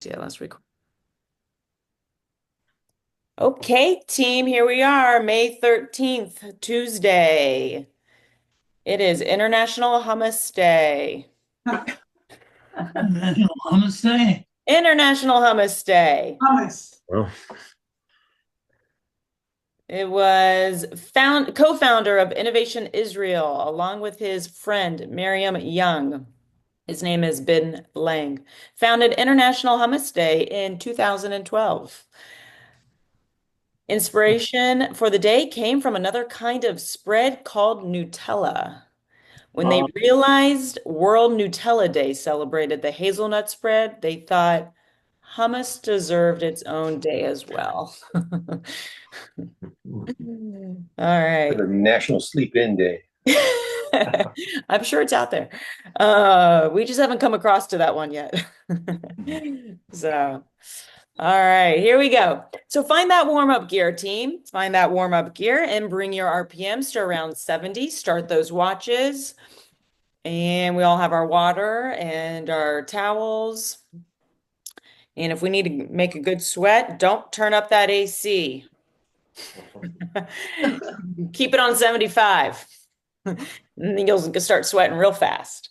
Yeah, let's record. Okay, team, here we are, May 13th, Tuesday. It is International Hummus Day. National Hummus Day. International Hummus Day. Hummus. Well, It was co-founder of Innovation Israel, along with his friend Miriam Young. His name is Bin Lang. Founded International Hummus Day in 2012. Inspiration for the day came from another kind of spread called Nutella. When they realized World Nutella Day celebrated the hazelnut spread, they thought hummus deserved its own day as well. All right. the National Sleep In Day. I'm sure it's out there. We just haven't come across to that one yet. So, all right, here we go. So find that warm-up gear, team. Find that warm-up gear and bring your RPMs to around 70. Start those watches. And we all have our water and our towels. And if we need to make a good sweat, don't turn up that AC. Keep it on 75. And then you'll start sweating real fast.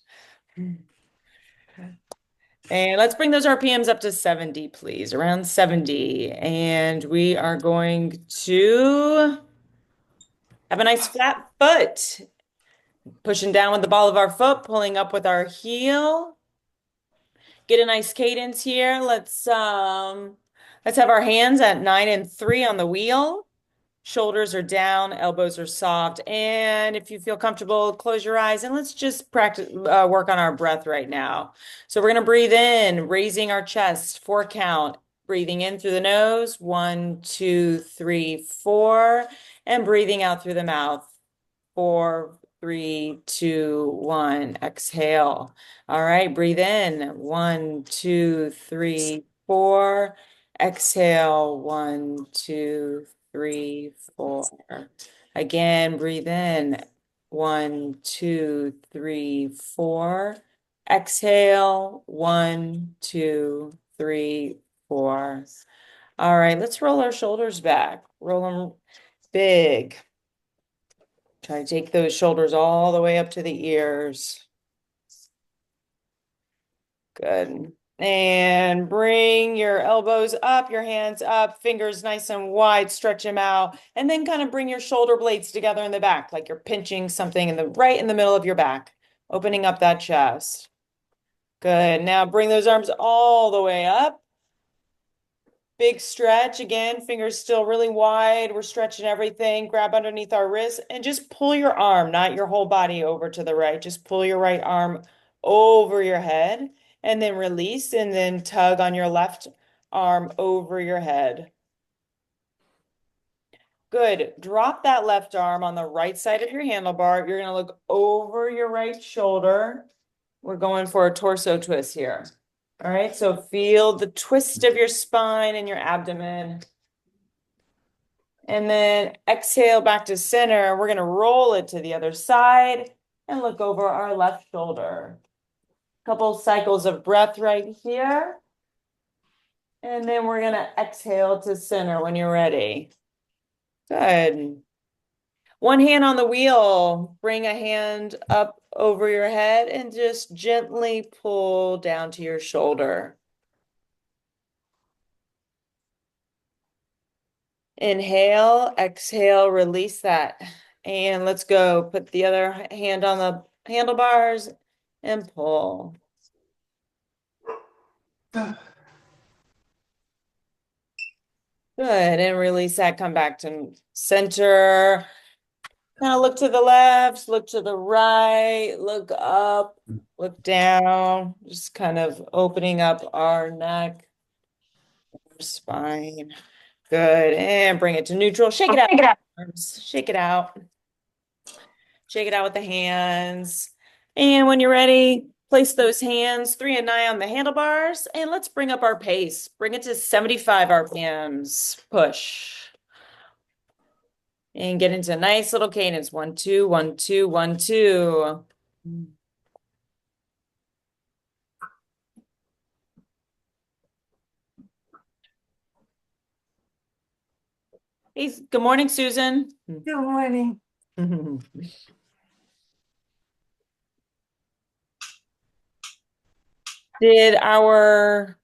And let's bring those RPMs up to 70, please, around 70. And we are going to have a nice flat foot. Pushing down with the ball of our foot, pulling up with our heel. Get a nice cadence here. Let's have our hands at 9 and 3 on the wheel. Shoulders are down, elbows are soft. And if you feel comfortable, close your eyes and let's just practice, work on our breath right now. So we're going to breathe in, raising our chest, 4 count. Breathing in through the nose, 1, 2, 3, 4, and breathing out through the mouth, 4, 3, 2, 1. Exhale. All right, breathe in, 1, 2, 3, 4. Exhale, 1, 2, 3, 4. Again, breathe in. 1, 2, 3, 4. Exhale. 1, 2, 3, 4. All right, let's roll our shoulders back. Roll them big. Try to take those shoulders all the way up to the ears. Good. And bring your elbows up, your hands up, fingers nice and wide, stretch them out, and then kind of bring your shoulder blades together in the back, like you're pinching something right in the middle of your back, opening up that chest. Good. Now bring those arms all the way up. Big stretch again, fingers still really wide. We're stretching everything. Grab underneath our wrist and just pull your arm, not your whole body over to the right. Just pull your right arm over your head and then release and then tug on your left arm over your head. Good. Drop that left arm on the right side of your handlebar. You're going to look over your right shoulder. We're going for a torso twist here. All right, so feel the twist of your spine and your abdomen. And then exhale back to center. We're going to roll it to the other side and look over our left shoulder. Couple cycles of breath right here. And then we're going to exhale to center when you're ready. Good. One hand on the wheel. Bring a hand up over your head and just gently pull down to your shoulder. Inhale, exhale, release that. And let's go. Put the other hand on the handlebars and pull. Good. And release that. Come back to center. Kind of look to the left, look to the right, look up, look down. Just kind of opening up our neck, our spine. Good. And bring it to neutral. Shake it out. Arms. Shake it out. Shake it out with the hands. And when you're ready, place those hands 3 and 9 on the handlebars. And let's bring up our pace. Bring it to 75 RPMs. Push. And get into a nice little cadence. 1, 2, 1, 2, 1, 2. Hey, good morning, Susan. Good morning. Did our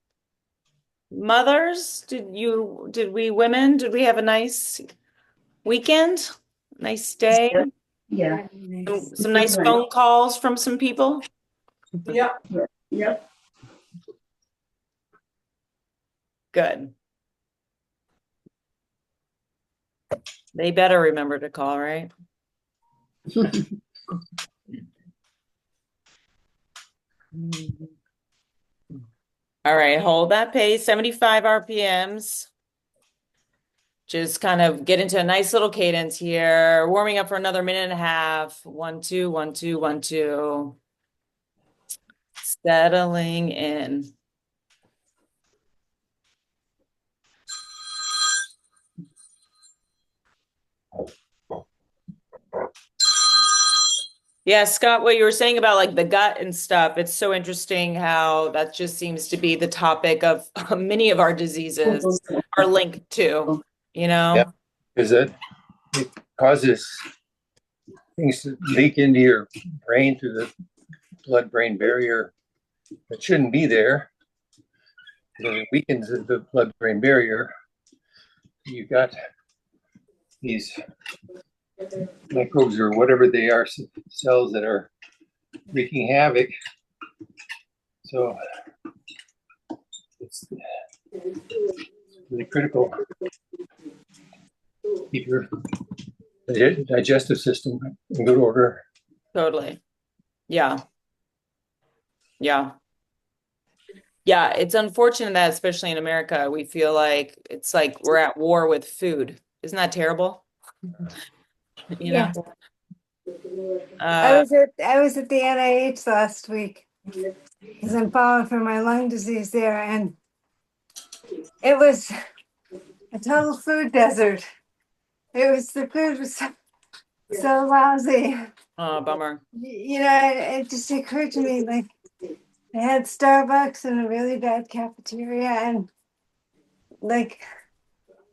mothers, did we women, did we have a nice weekend? Nice day? Yeah. Some nice phone calls from some people? Yep. Yep. Good. They better remember to call, right? All right, hold that pace, 75 RPMs. Just kind of get into a nice little cadence here. Warming up for another minute and a half. 1, 2, 1, 2, 1, 2. Settling in. Yeah, Scott, what you were saying about like the gut and stuff, it's so interesting how that just seems to be the topic of many of our diseases are linked to, you Yeah, know? because it causes things to leak into your brain through the blood-brain barrier that shouldn't be there. Because it weakens the blood-brain barrier. You've got these microbes or whatever they are, cells that are wreaking havoc. So it's really critical to keep your digestive system in good order. Totally. Yeah. Yeah. Yeah. It's unfortunate that, especially in America, we feel like it's like we're at war with food. Isn't that terrible? You know? Yeah, Uh, I was at the NIH last week because I'm following for my lung disease there, and it was a total food desert. The food was so lousy. oh, bummer. It just occurred to me like they had Starbucks and a really bad cafeteria, and like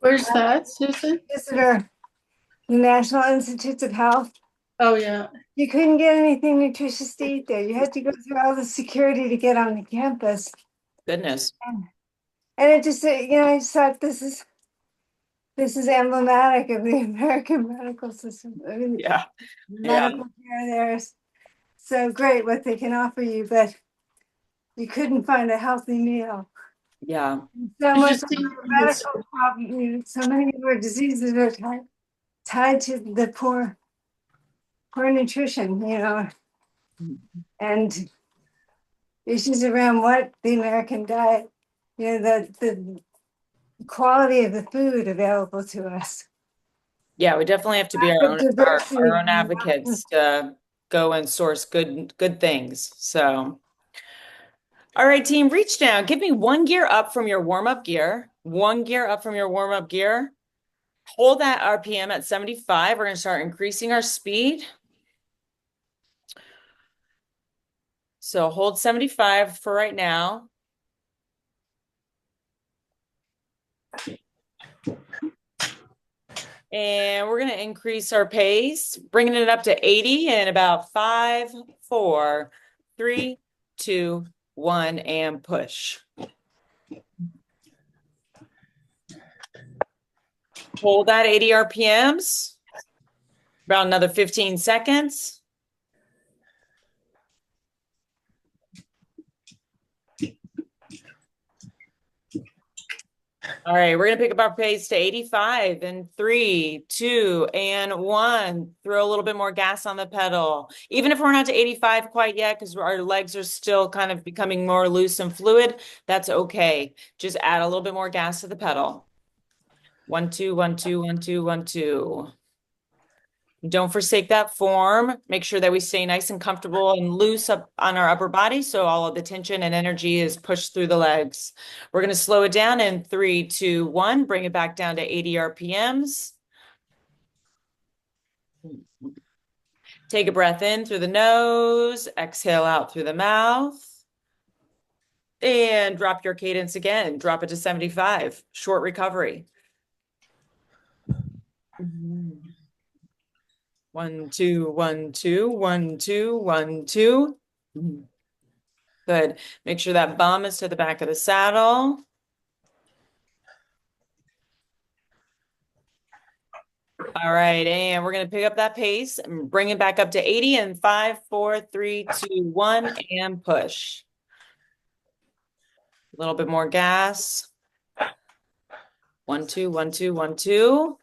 Where's that, Susan? visitor, the National Institutes of Health. Oh, yeah. You couldn't get anything nutritious to eat there. You had to go through all the security to get on the campus. Goodness. And it just, I just thought this is emblematic of the American medical system. I mean, Yeah. Yeah. medical care there is so great what they can offer you, but you couldn't find a healthy meal. Yeah. So Did you much of see our this? medical problem, so many of our diseases are tied to the poor nutrition, and issues around what the American diet, the quality of the food available to us. Yeah, we definitely have to be Lack our of own our diversity. own advocates to go and source good things. So, all right, team, reach down. Give me one gear up from your warm-up gear. One gear up from your warm-up gear. Hold that RPM at 75. We're going to start increasing our speed. So hold 75 for right now. And we're going to increase our pace, bringing it up to 80 in about 5, 4, 3, 2, 1, and push. Hold that 80 RPMs. About another 15 seconds. All right, we're going to pick up our pace to 85 in 3, 2, and 1. Throw a little bit more gas on the pedal. Even if we're not to 85 quite yet, because our legs are still kind of becoming more loose and fluid, that's okay. Just add a little bit more gas to the pedal. 1, 2, 1, 2, 1, 2, 1, 2. Don't forsake that form. Make sure that we stay nice and comfortable and loose up on our upper body so all of the tension and energy is pushed through the legs. We're going to slow it down in 3, 2, 1. Bring it back down to 80 RPMs. Take a breath in through the nose, exhale out through the mouth, and drop your cadence again. Drop it to 75. Short recovery. 1, 2, 1, 2, 1, 2, 1, 2. Good. Make sure that bum is to the back of the saddle. All right, and we're gonna pick up that pace and bring it back up to 80 in 5, 4, 3, 2, 1, and push. A little bit more gas. 1, 2, 1, 2, 1, 2.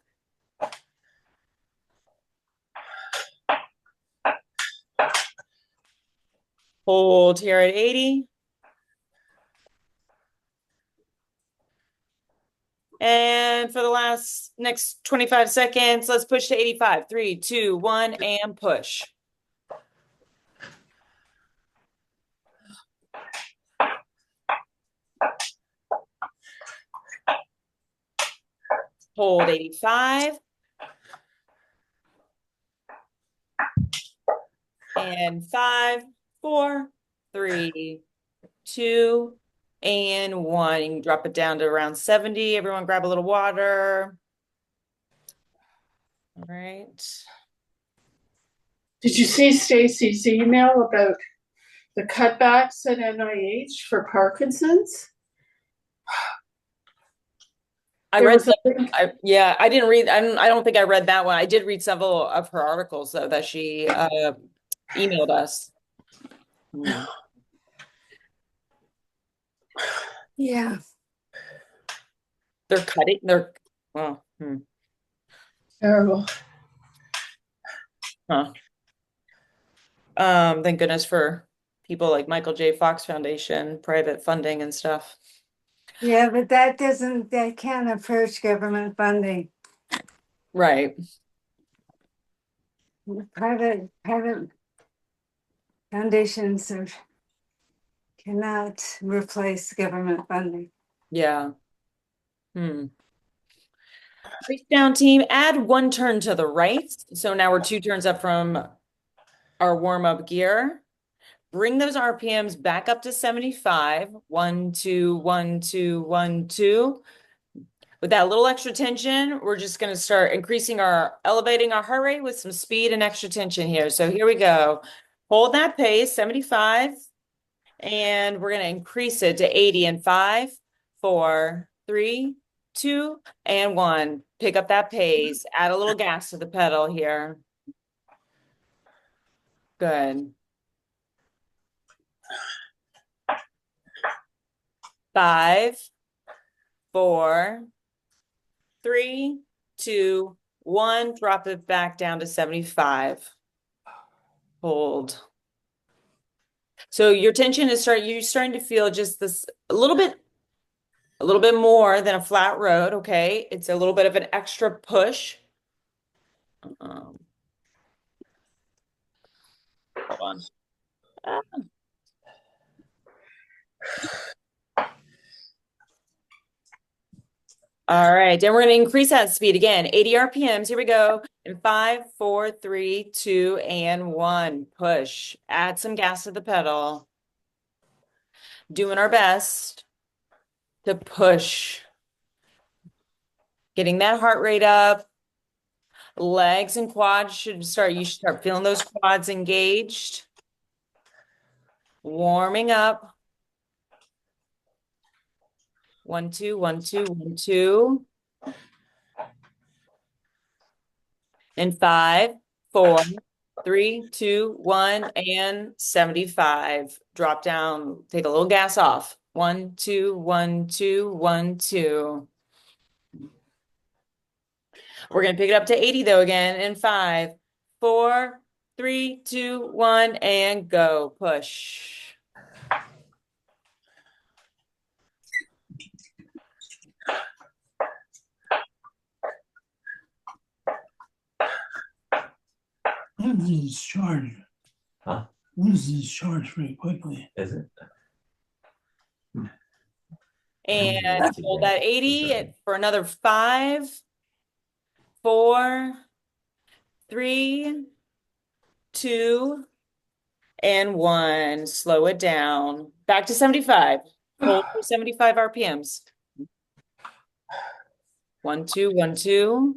Hold here at 80. And for the next 25 seconds, let's push to 85. 3, 2, 1, and push. Hold 85. And 5, 4, 3, 2, and 1. You can drop it down to around 70. Everyone grab a little water. All right. Did you see Stacy's email about the cutbacks at NIH for Parkinson's? I There read was a some, big, yeah, I didn't read, I don't think I read that one. I did read several of her articles though that she emailed us. Yeah. They're well, terrible. huh. Thank goodness for people like Michael J. Fox Foundation, private funding and stuff. Yeah, but that can't approach government funding. Right. Private foundations cannot replace government funding. Yeah. Race down team, add 1 turn to the right. So now we're 2 turns up from our warm-up gear. Bring those RPMs back up to 75. 1, 2, 1, 2, 1, 2. With that little extra tension, we're just going to start elevating our heart rate with some speed and extra tension here. So here we go. Hold that pace, 75. And we're going to increase it to 80 in 5, 4, 3, 2, and 1. Pick up that pace. Add a little gas to the pedal here. Good. 5, 4, 3, 2, 1. Drop it back down to 75. Hold. So your tension you're starting to feel just this a little bit more than a flat road, okay? It's a little bit of an extra push. Hold on. All right, then we're going to increase that speed again, 80 RPMs. Here we go. In 5, 4, 3, 2, and 1. Push. Add some gas to the pedal. Doing our best to push. Getting that heart rate up. Legs and quads you should start feeling those quads engaged. Warming up. 1, 2, 1, 2, 1, 2. In 5, 4, 3, 2, 1, and 75. Drop down, take a little gas off. 1, 2, 1, 2, 1, 2. We're going to pick it up to 80 though again in 5, 4, 3, 2, 1, and go. Push. Loses charge. Huh? Loses charge pretty quickly. Is it? And hold that 80 for another 5, 4, 3, 2, and 1. Slow it down. Back to 75. Hold for 75 RPMs. 1, 2, 1, 2.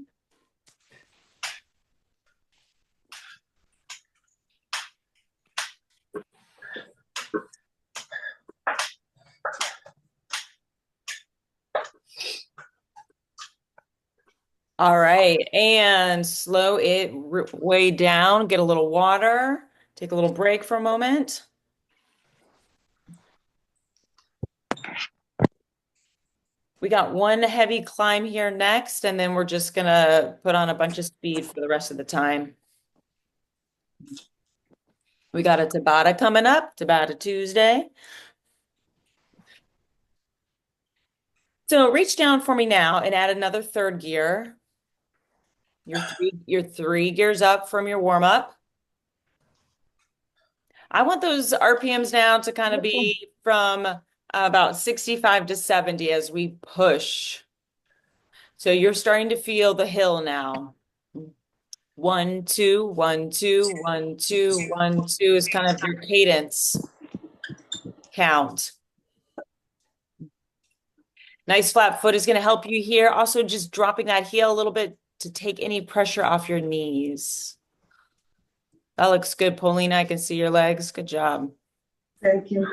All right, and slow it way down. Get a little water. Take a little break for a moment. We got one heavy climb here next, and then we're just gonna put on a bunch of speed for the rest of the time. We got a Tabata coming up, Tabata Tuesday. So reach down for me now and add another third gear. You're three gears up from your warm up. I want those RPMs now to kind of be from about 65 to 70 as we push. So you're starting to feel the hill now. 1, 2, 1, 2, 1, 2, 1, 2 is kind of your cadence count. Nice flat foot is going to help you here. Also, just dropping that heel a little bit to take any pressure off your knees. That looks good, Paulina. I can see your legs. Good job. Thank you.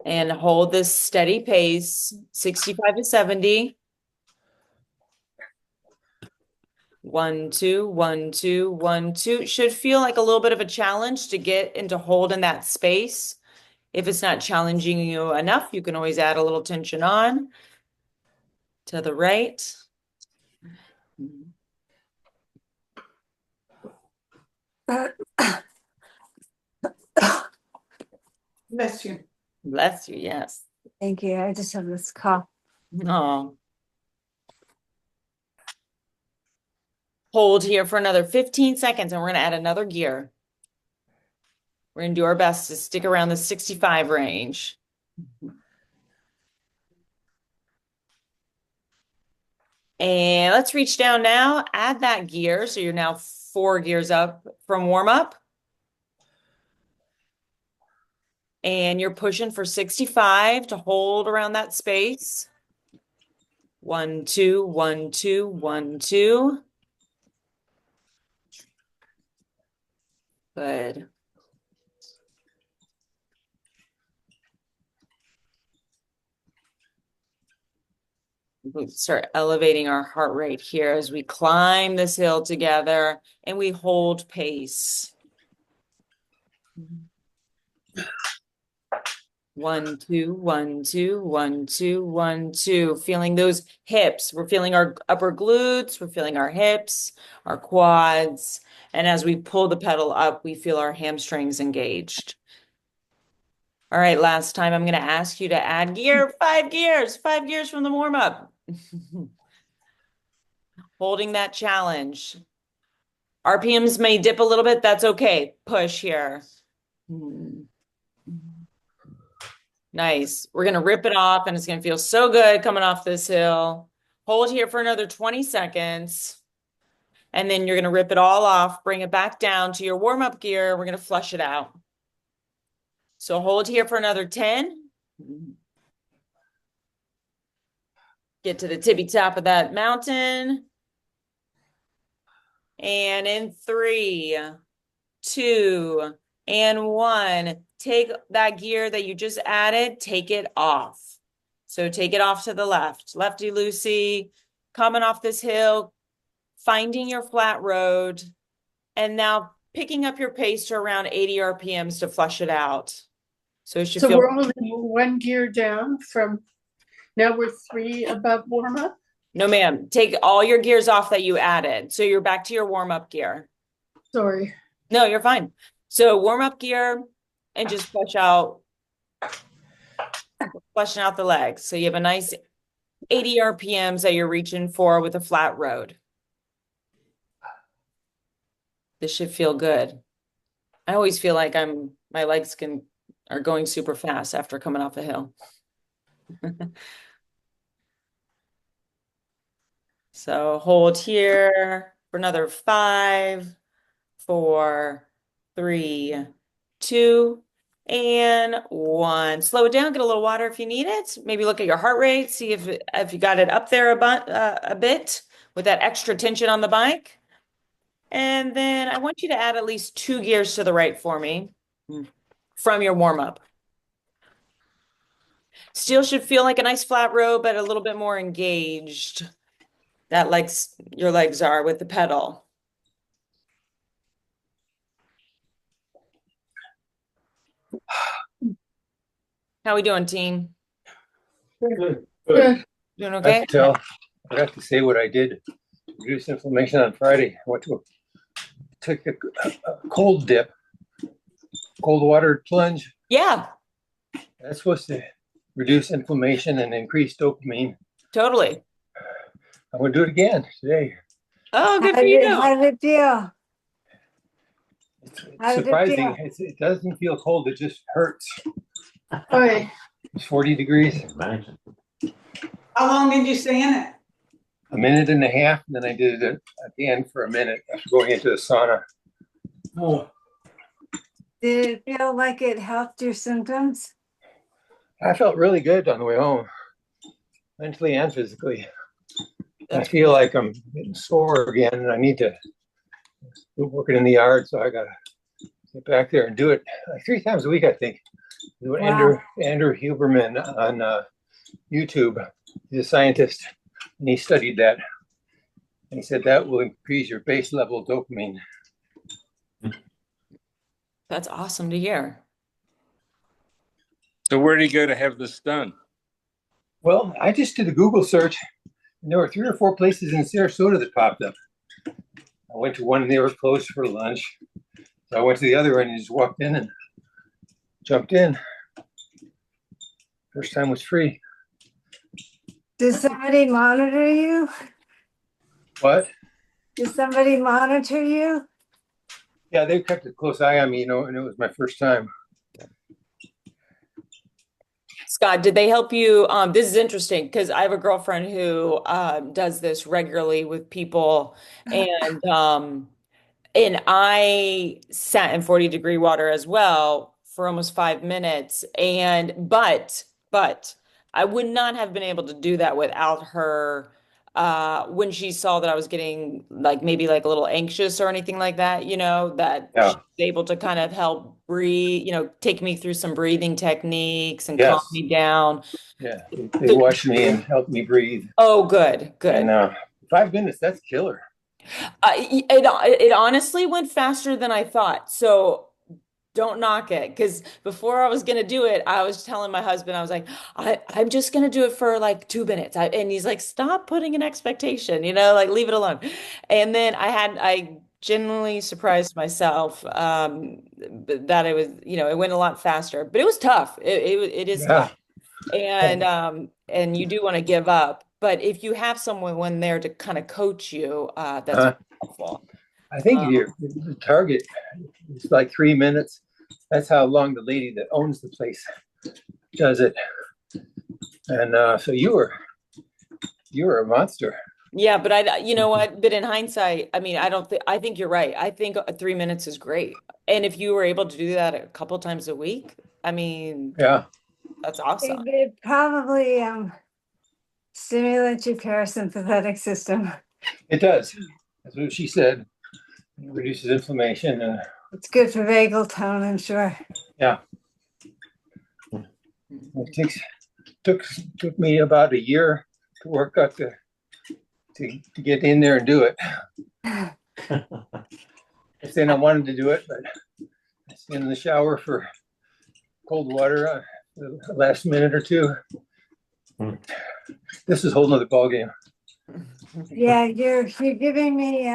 And hold this steady pace, 65 to 70. 1, 2, 1, 2, 1, 2. Should feel like a little bit of a challenge to get into hold in that space. If it's not challenging you enough, you can always add a little tension on to the right. Bless you. Bless you, yes. Thank you. I just have this cough. Oh. Hold here for another 15 seconds, and we're going to add another gear. We're going to do our best to stick around the 65 range. And let's reach down now, add that gear. So you're now 4 gears up from warm up. And you're pushing for 65 to hold around that space. 1, 2, 1, 2, 1, 2. Good. We start elevating our heart rate here as we climb this hill together and we hold pace. 1, 2, 1, 2, 1, 2, 1, 2. Feeling those hips. We're feeling our upper glutes. We're feeling our hips, our quads. And as we pull the pedal up, we feel our hamstrings engaged. All right, last time I'm going to ask you to add gear, 5 gears from the warm up. Holding that challenge. RPMs may dip a little bit. That's okay. Push here. Nice. We're going to rip it off and it's going to feel so good coming off this hill. Hold here for another 20 seconds. And then you're going to rip it all off, bring it back down to your warm-up gear. We're going to flush it out. So hold here for another 10. Get to the tippy top of that mountain. And in 3, 2, and 1, take that gear that you just added, take it off. So take it off to the left. Lefty-loosey, coming off this hill, finding your flat road, and now picking up your pace to around 80 RPMs to flush it out. So it should So feel we're only 1 gear down from, now we're 3 above warm up? no, ma'am. Take all your gears off that you added. So you're back to your warm-up gear. Sorry. No, you're fine. So warm-up gear and just flushing out the legs. So you have a nice 80 RPMs that you're reaching for with a flat road. This should feel good. I always feel like my legs are going super fast after coming off a hill. So hold here for another 5, 4, 3, 2, and 1. Slow it down, get a little water if you need it. Maybe look at your heart rate, see if you got it up there a bit with that extra tension on the bike. And then I want you to add at least 2 gears to the right for me. from your warm up. Still should feel like a nice flat row, but a little bit more engaged. That legs, your legs are with the pedal. How we doing, team? Good. Good. Doing I okay? have to tell, I forgot to say what I did to reduce inflammation on Friday. I went to took a cold dip, cold water plunge. Yeah, That's supposed to reduce inflammation and increase dopamine. totally. I'm going to do it again today. Oh, good How for did it, you. how did it feel? It's How did it surprising. feel? It doesn't feel cold. It just hurts. Oy. It's 40 degrees. Imagine. How long did you stay in it? A minute and a half, and then I did it again for a minute after going into the sauna. Oh, Did it feel like it helped your symptoms? I felt really good on the way home, mentally and physically. I That's feel like I'm getting sore again, and I need to working in the yard, so I got to get back there and do it like 3 times a week, I think. Wow. Andrew Huberman on YouTube. He's a scientist, and he studied that. And he said that will increase your base level dopamine. That's awesome to hear. So where do you go to have this done? Well, I just did a Google search, and there were 3 or 4 places in Sarasota that popped up. I went to one and they were closed for lunch. So I went to the other one and just walked in and jumped in. First time was free. Did somebody monitor you? What? Did somebody monitor you? Yeah, they kept a close eye on me, and it was my first time. Scott, did they help you? This is interesting because I have a girlfriend who does this regularly with people, and I sat in 40-degree water as well for almost 5 minutes. But I would not have been able to do that without her when she saw that I was getting like maybe like a little anxious or anything like that, that she's Yeah. able to kind of help breathe, take me through some breathing techniques and calm Yes. me down. Yeah. They watched me and helped me breathe. Oh, good, good. And 5 minutes, that's killer. It honestly went faster than I thought. So don't knock it. Because before I was going to do it, I was telling my husband, I was like, I'm just going to do it for like 2 minutes. And he's like, stop putting an expectation, like leave it alone. And then I genuinely surprised myself that it was, it went a lot faster, but it was tough. It is Yeah. tough. And you do want to give up. But if you have someone there to kind of coach you, that's helpful. I think the target is like 3 minutes. That's how long the lady that owns the place does it. And so you were a monster. Yeah, but you know what? But in hindsight, I mean, I think you're right. I think 3 minutes is great. And if you were able to do that a couple times a week, I mean, Yeah. that's awesome. It probably stimulates your parasympathetic system. It does. That's what she said. It reduces inflammation. And It's good for vagal tone, I'm sure. yeah. It took me about a year to work up to get in there and do it. I saying I wanted to do it, but I was in the shower for cold water the last minute or two. This is a whole nother ballgame. Yeah, you're giving me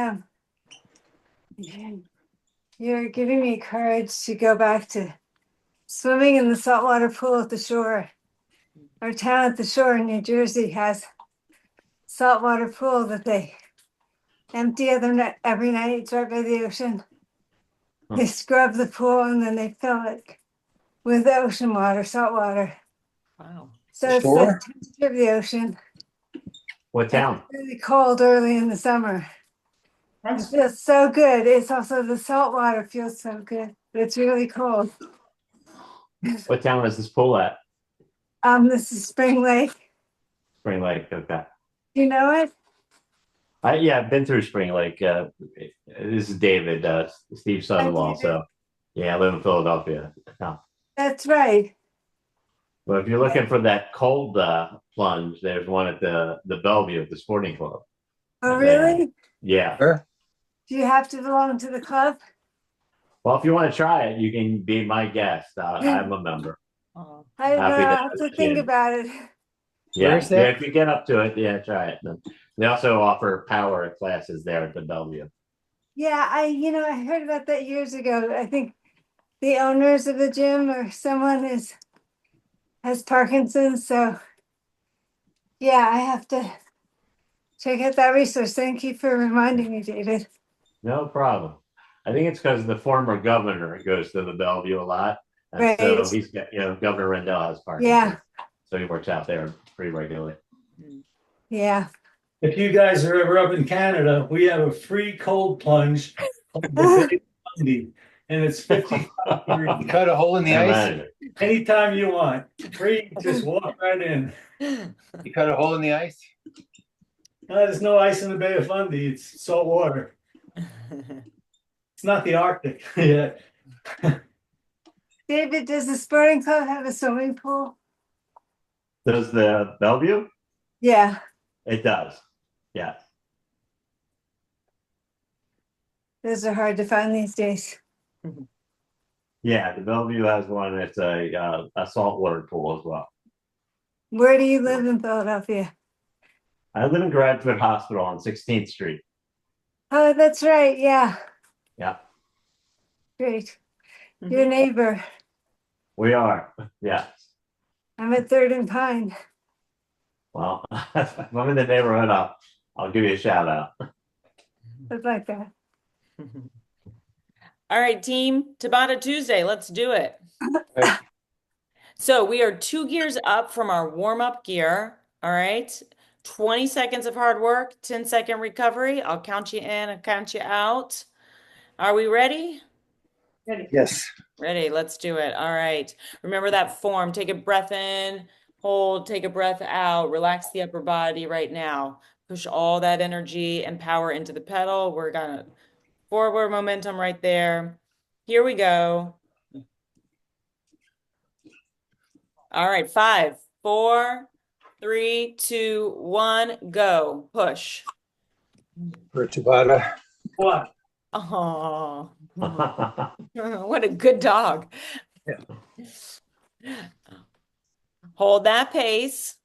you're giving me courage to go back to swimming in the saltwater pool at the shore. Our town at the shore in New Jersey has saltwater pool that they empty every night. It's right by the ocean. They scrub the pool and then they fill it with ocean water, salt water. Wow. So it's the temperature of the ocean. What town? It's really cold early in the summer. It feels so good. It's also the salt water feels so good, but it's really cold. What town is this pool at? This is Spring Lake. Spring Lake. Okay. Do you know it? Yeah, I've been through Spring Lake. This is David, Steve's son-in-law. David. So, yeah, I live in Philadelphia. No. That's right. But if you're looking for that cold plunge, there's one at the Bellevue at the Sporting Club. Oh, And they have, really? yeah. Where? Do you have to belong to the club? Well, if you want to try it, you can be my guest. I'm a member. Oh. I've Happy to have to let you think in. about it. Where Yeah, is yeah. that? If you get up to it, yeah, try it. They also offer power classes there at the Bellevue. Yeah, I heard about that years ago. I think the owners of the gym or someone has Parkinson's, so yeah, I have to check out that resource. Thank you for reminding me, David. No problem. I think it's because the former governor goes to the Bellevue a lot, and so Right. he's got Governor Rendell has Yeah, Parkinson's, so he works out there pretty regularly. yeah. If you guys are ever up in Canada, we have a free cold plunge called the Bay Fundy, and it's 55 degrees. You cut a hole in the I ice? imagine. Anytime you want. Free, just walk right in. You cut a hole in the ice? There's no ice in the Bay of Fundy. It's salt water. It's not the Arctic yet. David, does the sporting club have a swimming pool? Does the Bellevue? Yeah, It does. Yeah. those are hard to find these days. Yeah, the Bellevue has one. It's a saltwater pool as well. Where do you live in Philadelphia? I live in Graduate Hospital on 16th Street. Oh, that's right. Yeah, Yeah, great. Your neighbor. we are. Yeah. I'm at Third and Pine. Well, if I'm in the neighborhood, I'll give you a shout out. Look like that. All right, team, Tabata Tuesday, let's do it. Right. So we are 2 gears up from our warm-up gear. All right. 20 seconds of hard work, 10-second recovery. I'll count you in and count you out. Are we ready? Yes. Ready, let's do it. All right. Remember that form. Take a breath in, hold, take a breath out, relax the upper body right now. Push all that energy and power into the pedal. We're gonna forward momentum right there. Here we go. All right, 5, 4, 3, 2, 1, go. Push. For Tabata. What? Oh, what a good dog. Hold that pace.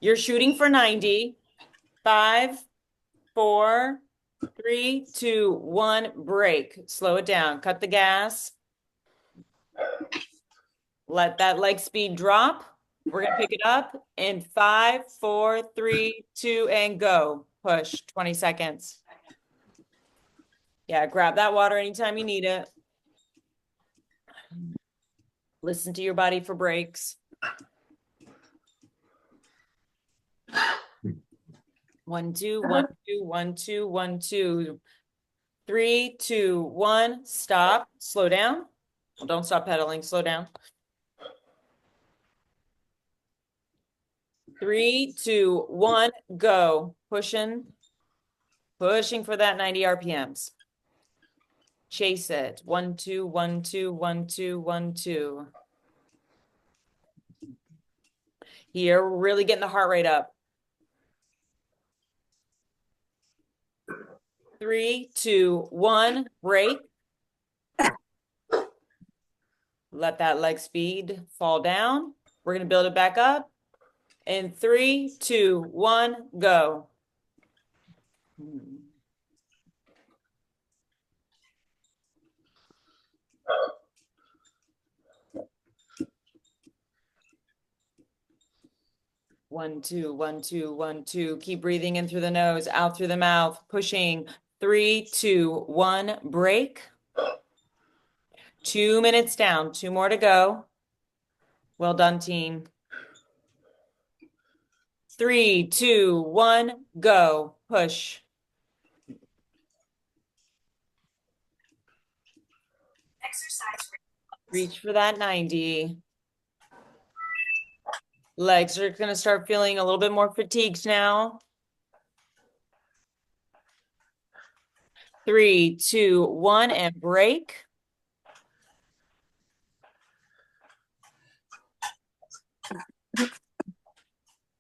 You're shooting for 90. 5, 4, 3, 2, 1, break. Slow it down. Cut the gas. Let that leg speed drop. We're going to pick it up in 5, 4, 3, 2, and go. Push 20 seconds. Yeah, grab that water anytime you need it. Listen to your body for breaks. 1, 2, 1, 2, 1, 2, 1, 2. 3, 2, 1, stop. Slow down. Well, don't stop pedaling. Slow down. 3, 2, 1, go. Pushing for that 90 RPMs. Chase it. 1, 2, 1, 2, 1, 2, 1, 2. Here, we're really getting the heart rate up. 3, 2, 1, break. Let that leg speed fall down. We're going to build it back up. In 3, 2, 1, go. 1, 2, 1, 2, 1, 2. Keep breathing in through the nose, out through the mouth, pushing. 3, 2, 1, break. 2 minutes down, 2 more to go. Well done, team. 3, 2, 1, go. Push. Reach for that 90. Legs are going to start feeling a little bit more fatigued now. 3, 2, 1, and break.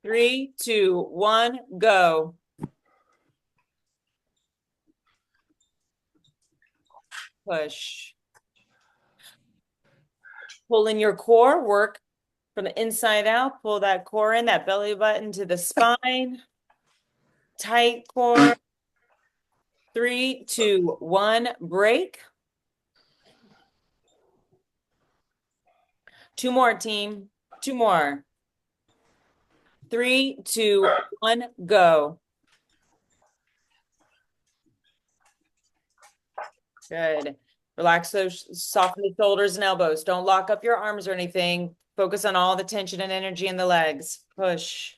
3, 2, 1, go. Push. Pull in your core, work from the inside out. Pull that core in, that belly button to the spine. Tight core. 3, 2, 1, break. 2 more, team. 2 more. 3, 2, 1, go. Good. Relax those, soften the shoulders and elbows. Don't lock up your arms or anything. Focus on all the tension and energy in the legs. Push.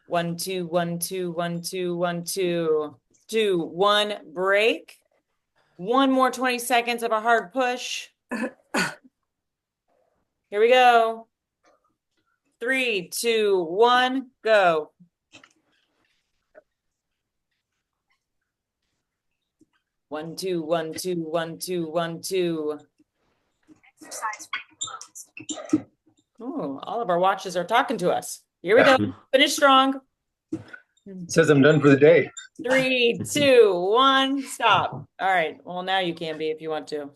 1, 2, 1, 2, 1, 2, 1, 2. 2, 1, break. One more 20 seconds of a hard push. Here we go. 3, 2, 1, go. One, two, 1, 2, 1, 2, 1, 2. Oh, all of our watches are talking to us. Here we go. Finish strong. It says I'm done for the day. 3, 2, 1, stop. All right. Well, now you can be if you want to.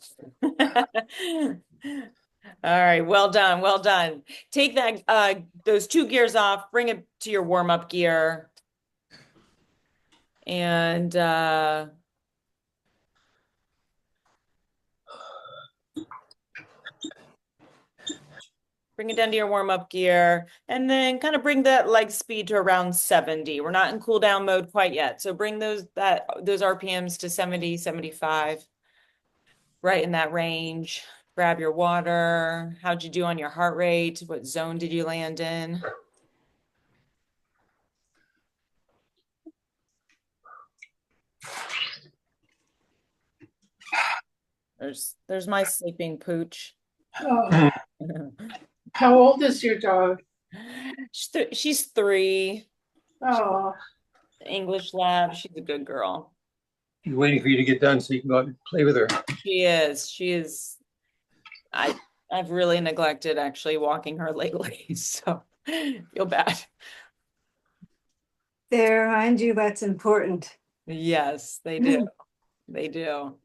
All right. Well done. Well done. Take that those 2 gears off, bring it to your warm-up gear. And bring it down to your warm-up gear, and then kind of bring that leg speed to around 70. We're not in cool down mode quite yet. So bring those RPMs to 70, 75, right in that range. Grab your water. How'd you do on your heart rate? What zone did you land in? There's my sleeping pooch. Oh, how old is your dog? She's 3. Oh, English lab. She's a good girl. She's waiting for you to get done so you can go out and play with her. She is. She is. I've really neglected actually walking her lately, so feel bad. They remind you what's important. Yes, they do. They do.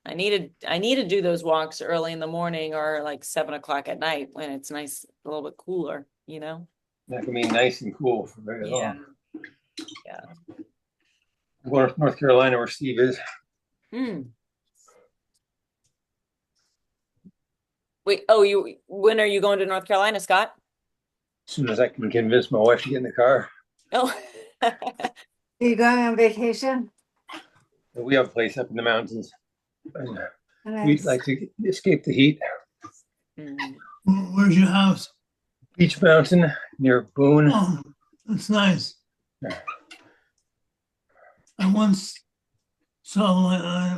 I need to do those walks early in the morning or like 7 o'clock at night when it's nice, a little bit cooler, you know? That can be nice and cool for very long. Yeah. I'm going to North Carolina where Steve is. Wait, when are you going to North Carolina, Scott? As soon as I can convince my wife to get in the car. Oh. Are you going on vacation? We have a place up in the mountains. And Nice. we'd like to escape the heat. Where's your house? Beach Mountain near Boone. Oh, that's nice. I once saw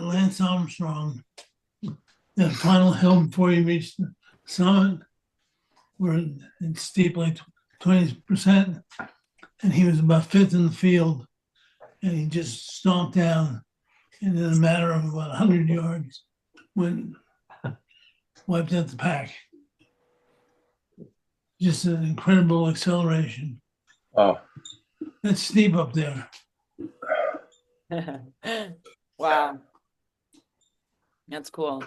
Lance Armstrong, that final hill before you reach the summit, where it's steep like 20%, and he was about 5th in the field, and he just stomped down, and in a matter of about 100 yards, wiped out the pack. Just an incredible acceleration. Oh, That's steep up there. Wow. That's cool.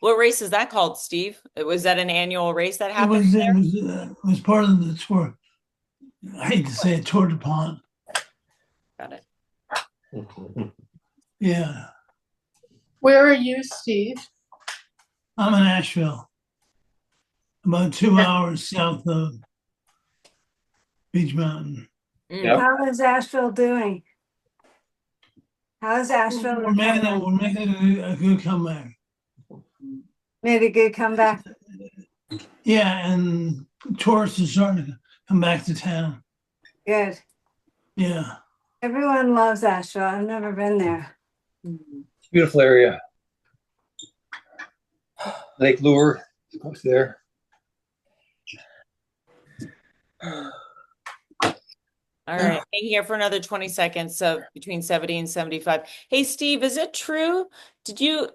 What race is that called, Steve? Was that an annual race that happened there? It was part of the tour. I hate to say it, Tour de Pont. Got it. Yeah. where are you, Steve? I'm in Asheville, about 2 hours south of Beach Mountain. Yep. How is Asheville doing? How is Asheville We're making a good comeback. made a good comeback? Yeah, and tourists are starting to come back to town. Good. Yeah. Everyone loves Asheville. I've never been there. beautiful area. Lake Lure, close there. All right, hang here for another 20 seconds. So between 70 and 75. Hey, Steve, is it true?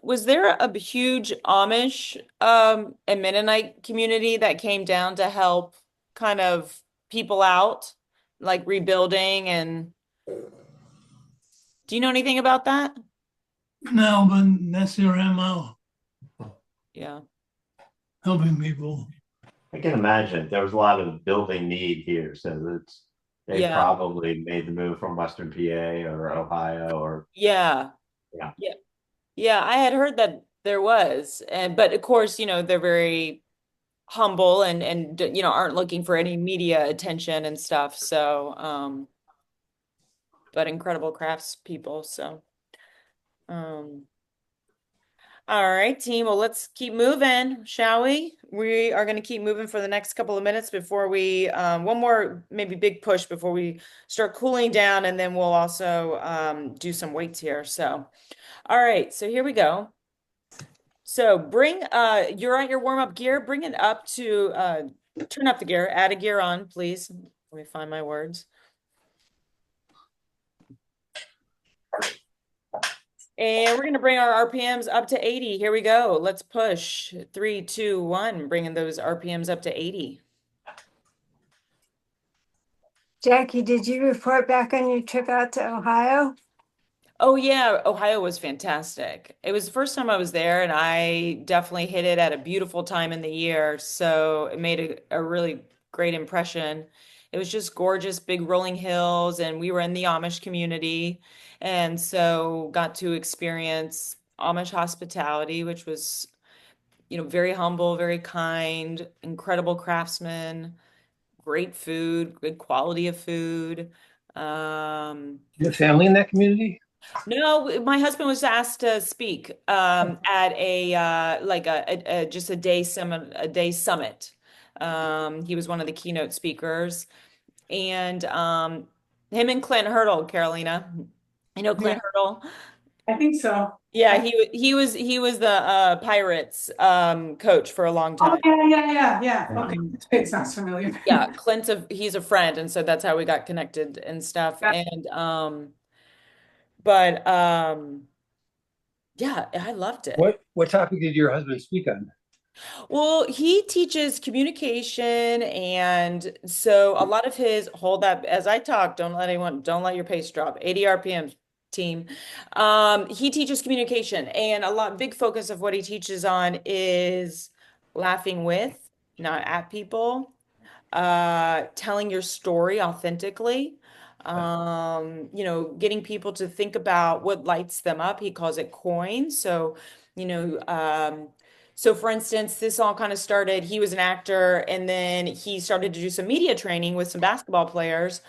Was there a huge Amish and Mennonite community that came down to help kind of people out, like rebuilding and do you know anything about that? No, but that's your MO, Yeah. helping people. I can imagine there was a lot of building need here, so they Yeah. probably made the move from Western PA or Ohio or Yeah. yeah. Yeah. Yeah, I had heard that there was. And but of course, they're very humble and aren't looking for any media attention and stuff. So, but incredible crafts people. So, um, all right, team. Well, let's keep moving, shall we? We are going to keep moving for the next couple of minutes before we, one more maybe big push before we start cooling down, and then we'll also do some weights here. So, all right. So here we go. So you're at your warm-up gear. Bring it up to turn up the gear. Add a gear on, please. Let me find my words. And we're going to bring our RPMs up to 80. Here we go. Let's push. 3, 2, 1. Bringing those RPMs up to 80. Jackie, did you report back on your trip out to Ohio? Oh yeah, Ohio was fantastic. It was the first time I was there, and I definitely hit it at a beautiful time in the year. So it made a really great impression. It was just gorgeous, big rolling hills, and we were in the Amish community, and so got to experience Amish hospitality, which was, very humble, very kind, incredible craftsmen, great food, good quality of food. You have family in that community? No, my husband was asked to speak at a like just a day summit. He was one of the keynote speakers, and him and Clint Hurdle, Carolina. You know Yeah. Clint Hurdle? I think so. Yeah, he was the Pirates coach for a long Oh, time. yeah. Okay, Um, it sounds familiar. yeah, he's a friend, and so that's how we got connected and stuff. Yeah. And but yeah, I loved it. What topic did your husband speak on? Well, he teaches communication, and so a lot of his hold up as I talk, don't let your pace drop. 80 RPMs, team. He teaches communication, and big focus of what he teaches on is laughing with, not at people, telling your story authentically, getting people to think about what lights them up. He calls it coin. So, you know, um, so for instance, this all kind of started, he was an actor and then he started to do some media training with some basketball players.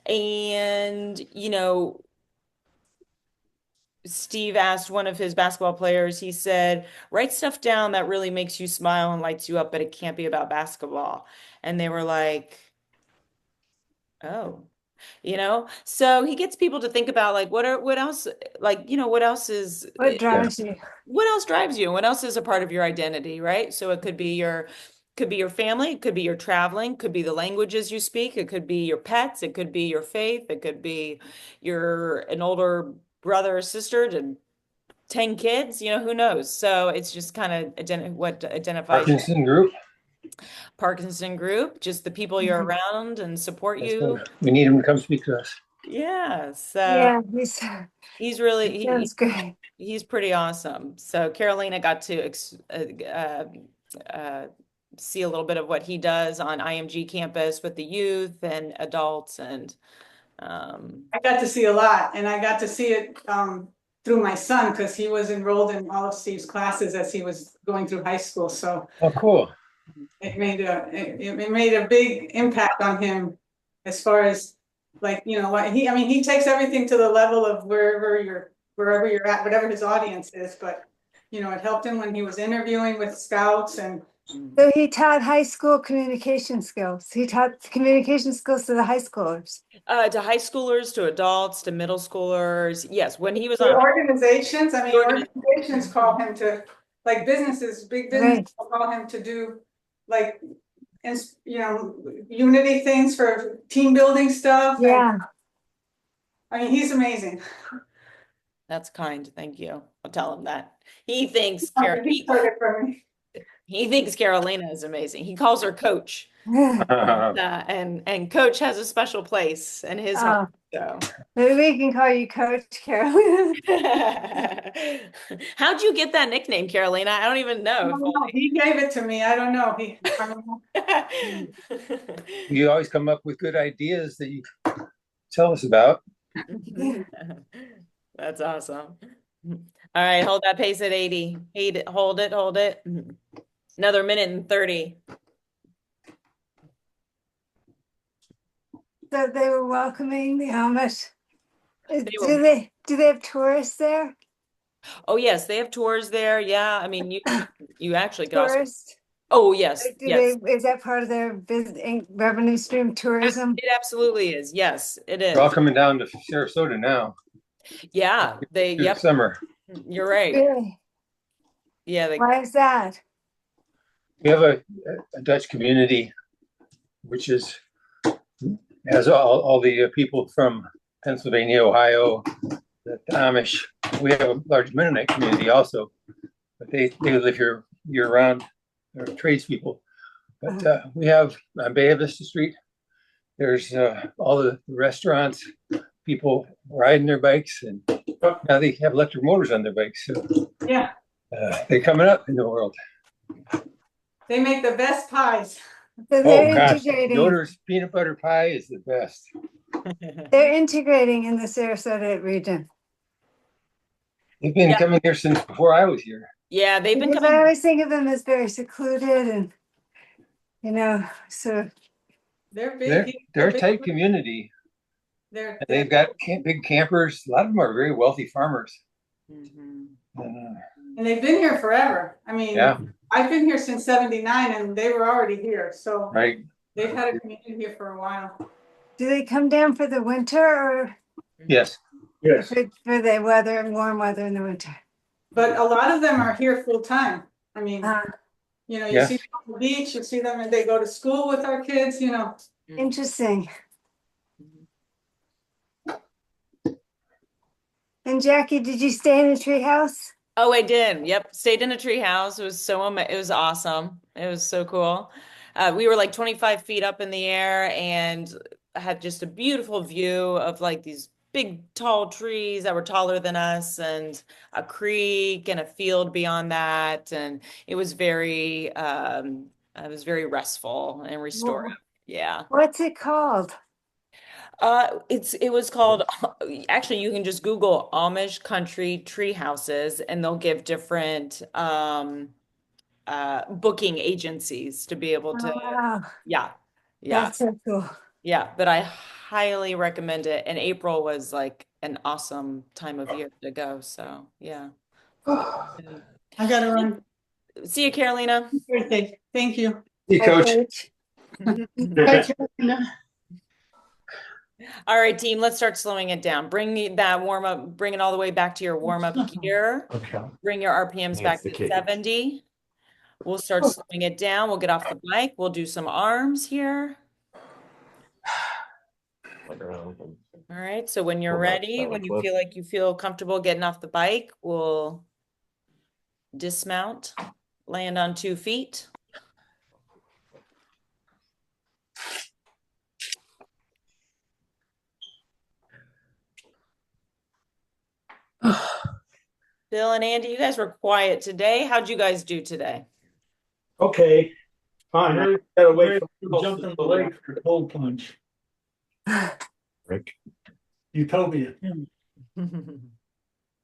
And, Steve asked one of his basketball players, he said, write stuff down that really makes you smile and lights you up, but it can't be about basketball. And they were like, oh, so he gets people to think about like what else, like, what else is What Yeah. drives you? what else drives you? What else is a part of your identity, right? So it could be your family, it could be your traveling, could be the languages you speak, it could be your pets, it could be your faith, it could be you're an older brother or sister to 10 kids, who knows? So it's just kind of what identifies you. Parkinson group? Parkinson group, just the people you're Mhm. around and support That's you. good. We need him to come speak to us. Yeah, so Yeah, he's really he sounds great. he's pretty awesome. So Carolina got to uh, see a little bit of what he does on IMG campus with the youth and adults, and I got to see a lot, and I got to see it through my son because he was enrolled in all of Steve's classes as he was going through high school. So Oh, cool. it made a big impact on him as far as like, what he takes everything to the level of wherever you're at, whatever his audience is, but it helped him when he was interviewing with scouts and So he taught high school communication skills. He taught communication skills to the high schoolers. to high schoolers, to adults, to middle schoolers. Yes, when he was the on organizations, organi- organizations call him to, like businesses, big businesses Right. call him to do like and, unity things for team building stuff. And, Yeah. I mean, he's amazing. That's kind. Thank you. I'll tell him that. He thinks He heard it from me. he thinks Carolina is amazing. He calls her coach. And coach has a special place in his heart. So Maybe we can call you Coach Carolina. how'd you get that nickname, Carolina? I don't even know. He gave it to me. I don't know. You always come up with good ideas that you tell us about. That's awesome. All right, hold that pace at 80. Hold it. Another minute and 30. So they were welcoming the Amish. were- Do they have tourists there? Oh yes, they have tours there. Yeah, I mean you actually could also. Tourists? Oh yes, Do yes. is that part of their revenue stream, tourism? It absolutely is. Yes, it is. They're all coming down to Sarasota now Yeah, through the yep, summer. you're right. Really? Yeah, Why is that? We have a Dutch community, which has all the people from Pennsylvania, Ohio, the Amish. We have a large Mennonite community also, but they live here year round. They're tradespeople. But we have on Bay Vista Street, there's all the restaurants, people riding their bikes, and now they have electric motors on their bikes. So Yeah, they're coming up in the world. they make the best pies. So Oh they're gosh, integrating. Yoder's peanut butter pie is the best. They're integrating in the Sarasota region. They've been coming here since before I was here. Yeah, they've been Because I coming. always think of them as very secluded and, so They're big. They're a tight community. They're And they've got big campers. A lot of them are very wealthy farmers. Mhm. and they've been here forever. I mean, Yeah, I've been here since '79 and they were already here. So right. they've had a community here for a while. do they come down for the winter or Yes. Yes. for the weather, warm weather in the winter? But a lot of them are here full time. I mean, you Yes. see them on the beach, you see them and they go to school with our kids, Interesting. And Jackie, did you stay in a treehouse? Oh, I did. Yep. Stayed in a tree house. It was it was awesome. It was so cool. We were like 25 feet up in the air and had just a beautiful view of like these big tall trees that were taller than us and a creek and a field beyond that. And it was very restful and restorative. Yeah. What's it called? It was called actually you can just Google Amish country tree houses and they'll give different booking agencies to be able to Oh, wow. yeah. That's so cool. Yeah, but I highly recommend it. And April was like an awesome time of year to go. So yeah. I gotta run. See you, Carolina. Birthday. Thank you. Hey, Coach. All right, team, let's start slowing it down. Bring that warm up, bring it all the way back to your warm up gear. Okay. Bring your RPMs back the to key. 70. We'll start slowing it down. We'll get off the bike. We'll do some arms here. All right, so when you're Pull back, ready, start when with you flip. feel like you feel comfortable getting off the bike, we'll dismount, land on 2 feet. Bill and Andy, you guys were quiet today. How'd you guys do today? Okay, fine. I gotta wait for You jumped in the lake for a cold plunge. Rick. Utopia.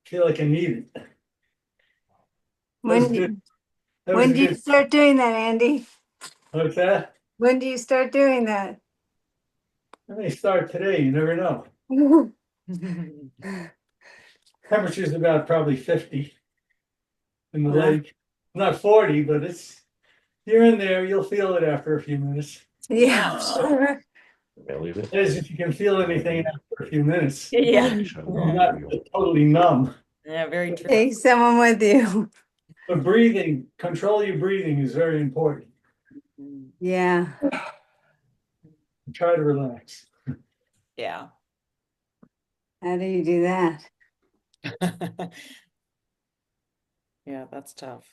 Feel like I need it. When do you start doing that, Andy? What's that? When do you start doing that? I may start today, you never know. Temperature's about probably 50 in the Yeah. lake. Not 40, but it's here and there. You'll feel it after a few minutes. Yeah, sure. Leave it. As if you can feel anything after a few minutes. Yeah, You're not totally numb. yeah, very true. Take someone with you. But breathing, control your breathing is very important. Yeah. Try to relax. Yeah. How do you do that? Yeah, that's tough.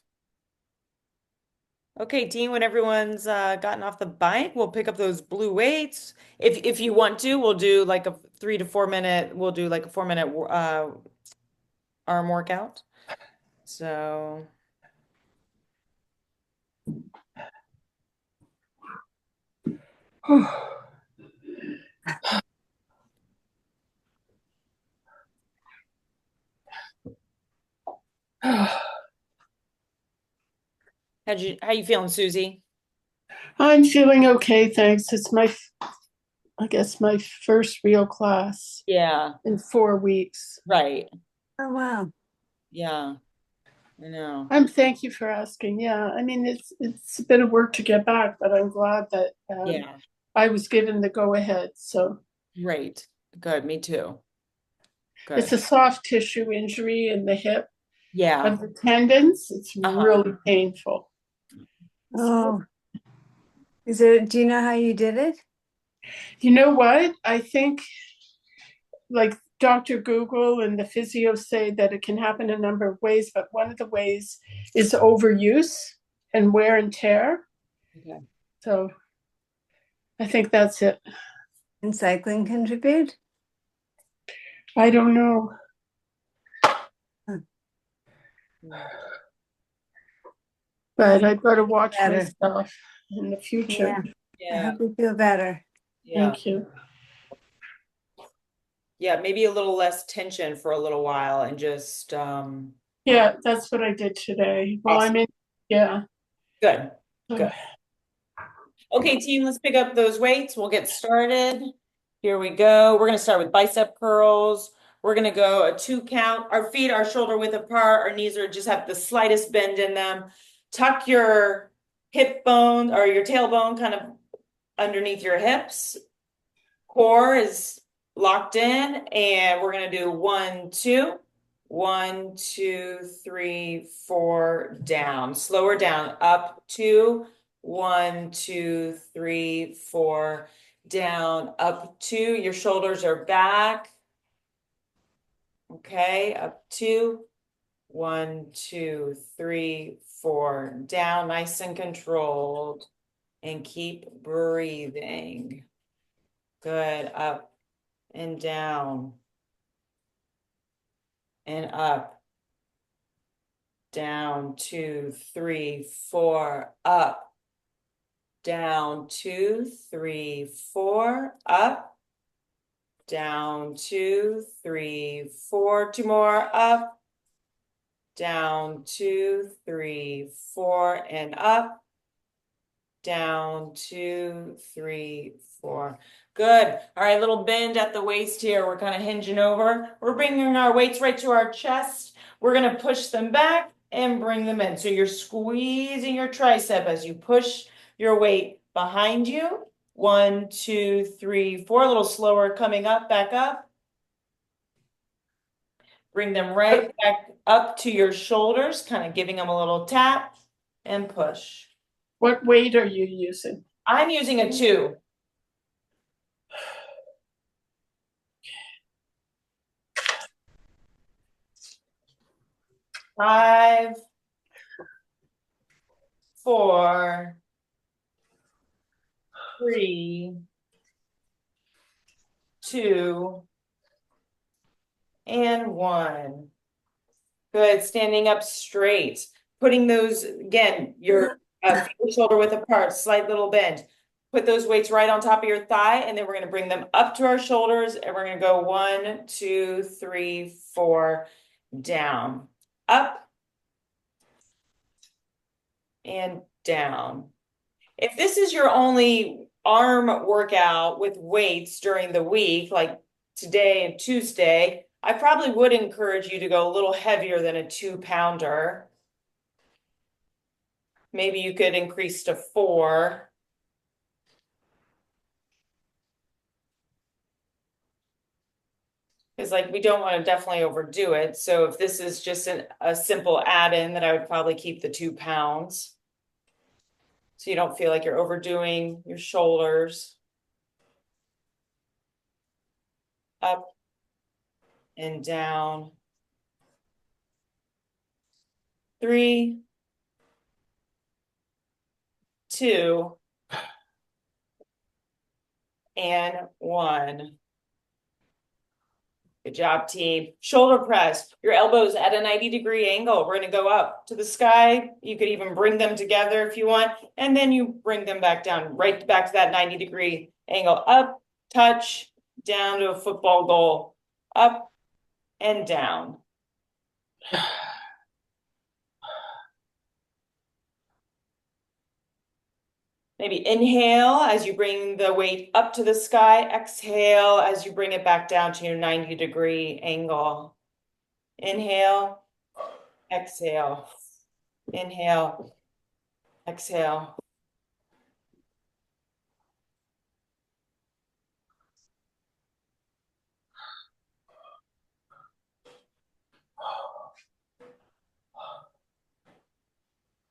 Okay, team, when everyone's gotten off the bike, we'll pick up those blue weights. If you want to, we'll do like a 3 to 4 minute, we'll do like a 4 minute arm workout. So how you feeling, Susie? I'm feeling okay, thanks. It's I guess my first real class Yeah, in 4 weeks. right. Oh, wow. Yeah, I know. Thank you for asking. Yeah, I mean it's a bit of work to get back, but I'm glad that Yeah, I was given the go ahead. So great. Good, me too. it's Good. a soft tissue injury in the hip Yeah. of the tendons. It's Uh-huh. really painful. Oh, do you know how you did it? You know what? I think like Dr. Google and the physios say that it can happen a number of ways, but one of the ways is overuse and wear and tear. Okay. So I think that's it. And cycling contribute? I don't know. But I've got to watch Better. myself in the future. Yeah. I Yeah, hope you feel better. yeah. Thank you. Yeah, maybe a little less tension for a little while and just Yeah, that's what I did today. Well, awesome. yeah. Good. Good. Okay, team, let's pick up those weights. We'll get started. Here we go. We're going to start with bicep curls. We're going to go a 2 count. Our feet are shoulder width apart. Our knees are just have the slightest bend in them. Tuck your hip bone or your tailbone kind of underneath your hips. Core is locked in, and we're going to do 1, 2. 1, 2, 3, 4, down. Slower down. Up 2. 1, 2, 3, 4, down. Up 2. Your shoulders are back. Okay, up 2. 1, 2, 3, 4, down. Nice and controlled. And keep breathing. Good. Up and down. And up, down, 2, 3, 4, up, down, 2, 3, 4, up, down, 2, 3, 4, 2 more, up, down, 2, 3, 4, and up, down, 2, 3, 4. Good. All right, little bend at the waist here. We're kind of hinging over. We're bringing our weights right to our chest. We're going to push them back and bring them in. So you're squeezing your tricep as you push your weight behind you. 1, 2, 3, 4. A little slower coming up, back up. Bring them right back up to your shoulders, kind of giving them a little tap and push. What weight are you using? I'm using a 2. Five, 4, 3, 2, and 1. Good. Standing up straight. Putting those, again, your shoulder width apart, slight little bend. Put those weights right on top of your thigh, and then we're going to bring them up to our shoulders, and we're going to go 1, 2, 3, 4, down. Up and down. If this is your only arm workout with weights during the week, like today and Tuesday, I probably would encourage you to go a little heavier than a 2 pounder. Maybe you could increase to 4. Because like we don't want to definitely overdo it. So if this is just a simple add-in, that I would probably keep the 2 pounds. so you don't feel like you're overdoing your shoulders. Up and down. 3, 2, and 1. Good job, team. Shoulder press. Your elbows at a 90-degree angle. We're going to go up to the sky. You could even bring them together if you want. And then you bring them back down, right back to that 90-degree angle. Up, touch, down to a football goal. Up and down. Maybe inhale as you bring the weight up to the sky. Exhale as you bring it back down to your 90-degree angle. Inhale, exhale. Inhale, exhale.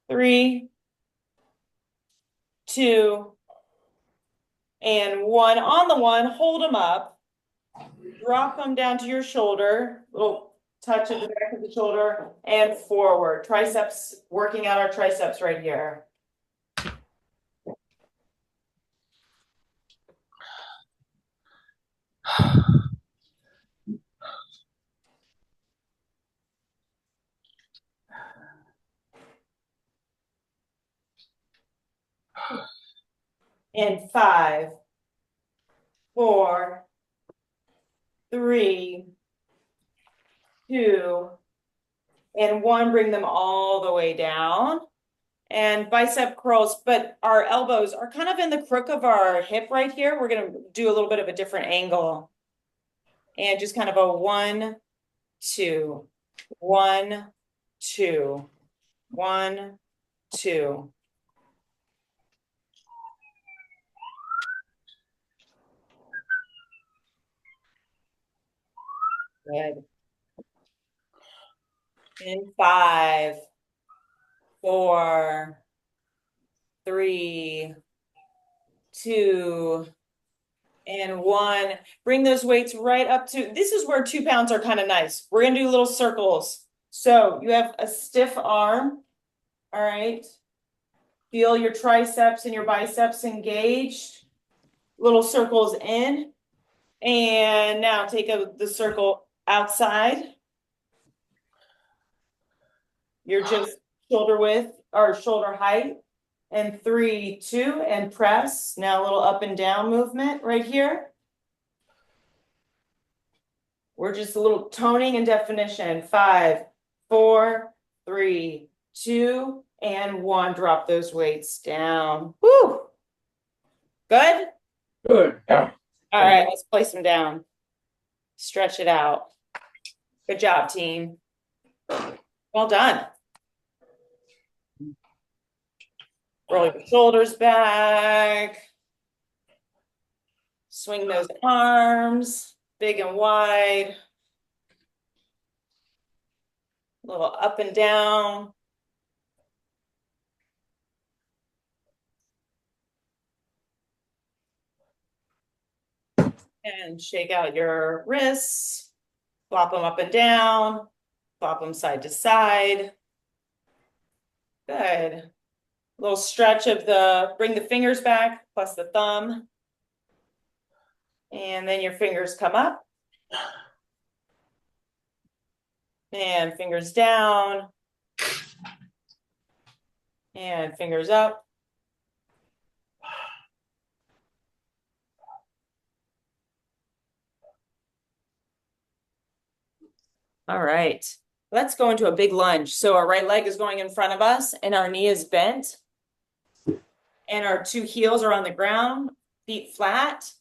Three, 2, and 1. On the 1, hold them up. Drop them down to your shoulder. Little touch at the back of the shoulder and forward. Triceps, working out our triceps right here. And 5, 4, 3, 2, and 1. Bring them all the way down. And bicep curls, but our elbows are kind of in the crook of our hip right here. We're going to do a little bit of a different angle. And just kind of a 1, 2, 1, 2, 1, 2. Good. In 5, 4, 3, 2, and 1. Bring those weights right up to, this is where 2 pounds are kind of nice. We're going to do little circles. So you have a stiff arm. All right. Feel your triceps and your biceps engaged. Little circles in. And now take the circle outside. You're just shoulder width or shoulder height. And 3, 2, and press. Now a little up and down movement right here. We're just a little toning and definition. 5, 4, 3, 2, and 1. Drop those weights down. Woo! Good? Good. Yeah. All right, let's place them down. Stretch it out. Good job, team. Well done. Roll your shoulders back. Swing those arms, big and wide. A little up and down. And shake out your wrists. Flop them up and down. Flop them side to side. Good. A little stretch of bring the fingers back, plus the thumb. And then your fingers come up. And fingers down. And fingers up. All right, let's go into a big lunge. So our right leg is going in front of us and our knee is bent. And our 2 heels are on the ground, feet flat.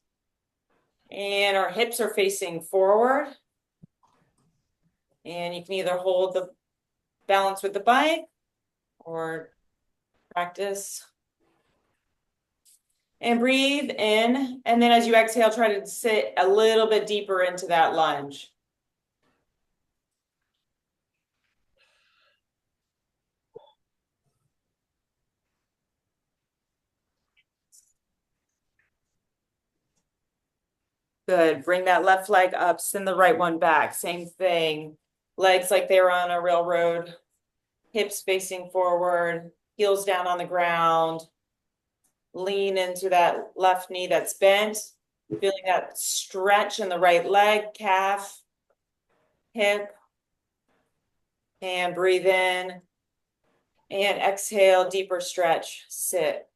And our hips are facing forward. And you can either hold the balance with the bike or practice. And breathe in. And then as you exhale, try to sit a little bit deeper into that lunge. Good. Bring that left leg up, send the right one back. Same thing. Legs like they were on a railroad. Hips facing forward, heels down on the ground. Lean into that left knee that's bent. Feeling that stretch in the right leg, calf, hip. And breathe in. And exhale, deeper stretch, sit.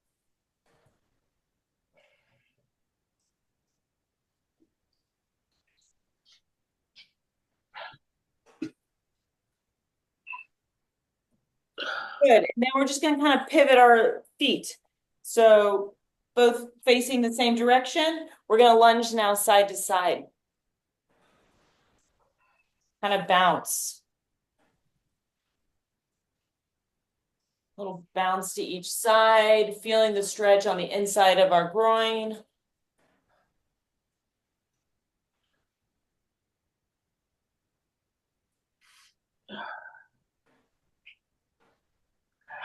Good. Now we're just going to kind of pivot our feet. So both facing the same direction. We're going to lunge now side to side. Kind of bounce. Little bounce to each side, feeling the stretch on the inside of our groin.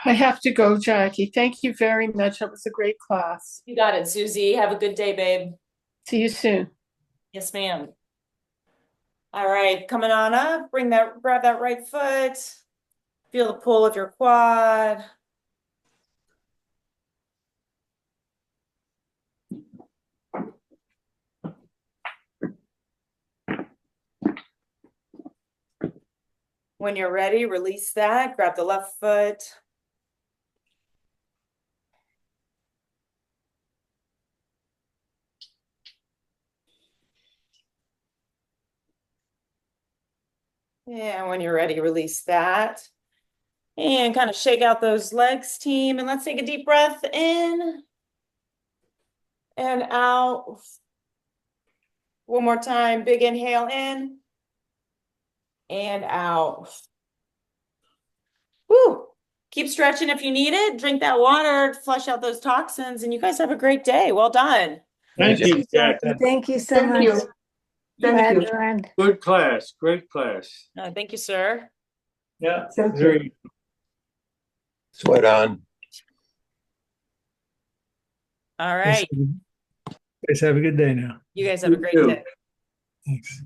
I have to go, Jackie. Thank you very much. That was a great class. You got it, Susie. Have a good day, babe. See you soon. Yes, ma'am. All right, coming on up, grab that right foot. Feel the pull of your quad. When you're ready, release that. Grab the left foot. And when you're ready, release that. And kind of shake out those legs, team. And let's take a deep breath in and out. One more time. Big inhale in and out. Woo. Keep stretching if you need it. Drink that water, flush out those toxins, and you guys have a great day. Well done. Thank you, Jack. Thank you so Thank much. you. Glad Thank you. to learn. Good class, great class. Thank you, sir. Yeah, Thank you. very Sweat on. All right. Guys have a good day now. You guys have a great You too. day. Thanks.